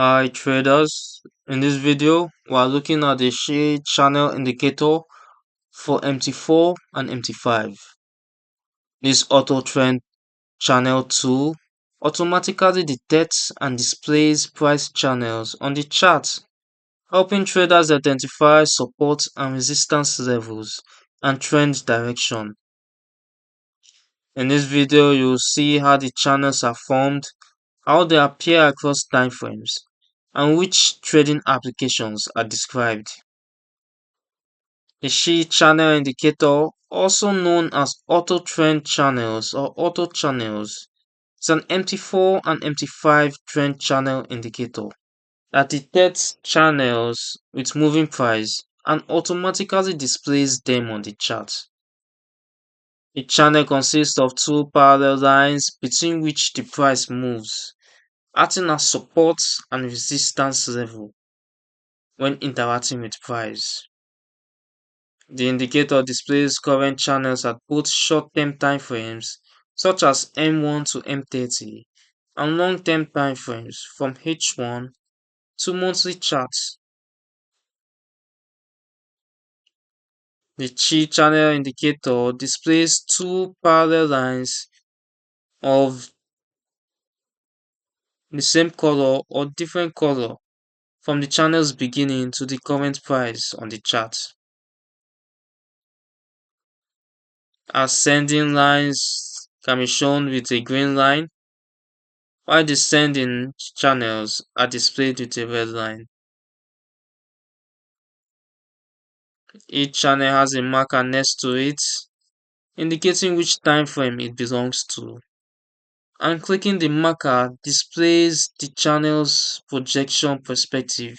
Hi traders, in this video we are looking at the Shi Channel Indicator for MT4 and MT5. This auto trend channel tool automatically detects and displays price channels on the chart, helping traders identify support and resistance levels and trend direction. In this video you'll see how the channels are formed, how they appear across timeframes, and which trading applications are described. The Shi Channel Indicator, also known as auto trend channels or auto channels, is an MT4 and MT5 trend channel indicator that detects channels with moving price and automatically displays them on the chart. The channel consists of two parallel lines between which the price moves, acting as support and resistance level when interacting with price. The indicator displays current channels at both short-term timeframes such as M1 to M30 and long-term timeframes from H1 to monthly charts. The Chi channel indicator displays two parallel lines of the same color or different color from the channel's beginning to the current price on the chart. Ascending lines can be shown with a green line, while descending channels are displayed with a red line. Each channel has a marker next to it, indicating which time frame it belongs to. And clicking the marker displays the channel's projection perspective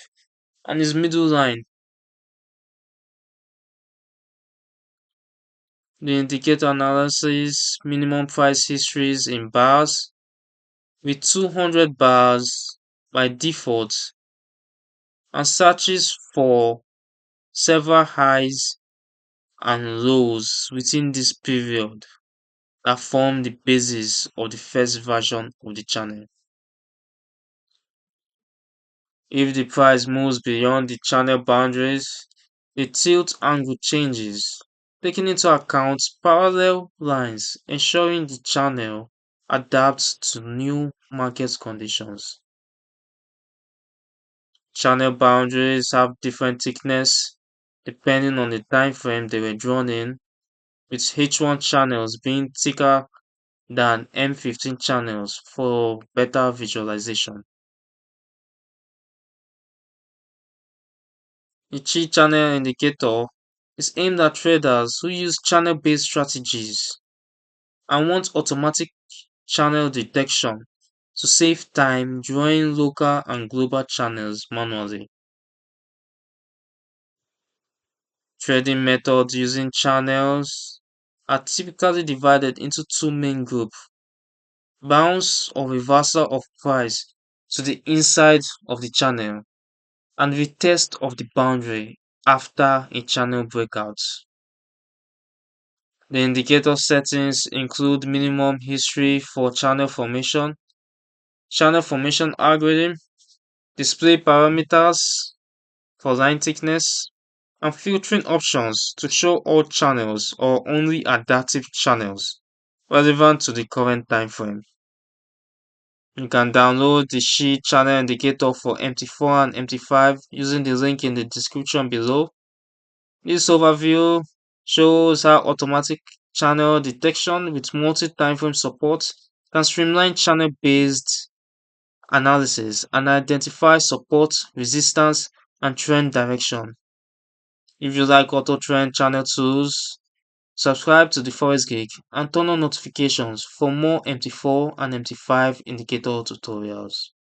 and its middle line. The indicator analyzes minimum price histories in bars, with 200 bars by default, and searches for several highs and lows within this period that form the basis of the first version of the channel. If the price moves beyond the channel boundaries, the tilt angle changes, taking into account parallel lines, ensuring the channel adapts to new market conditions. Channel boundaries have different thickness depending on the time frame they were drawn in, with H1 channels being thicker than M15 channels for better visualization. The Chi channel indicator is aimed at traders who use channel-based strategies and want automatic channel detection to save time drawing local and global channels manually. Trading methods using channels are typically divided into two main groups: bounce or reversal of price to the inside of the channel, and retest of the boundary after a channel breakout. The indicator settings include minimum history for channel formation algorithm, display parameters for line thickness, and filtering options to show all channels or only adaptive channels relevant to the current time frame. You can download the Shi channel indicator for MT4 and MT5 using the link in the description below. This overview shows how automatic channel detection with multi-timeframe support can streamline channel-based analysis and identify support, resistance, and trend direction. If you like auto trend channel tools, subscribe to the Forex Geek and turn on notifications for more MT4 and MT5 indicator tutorials.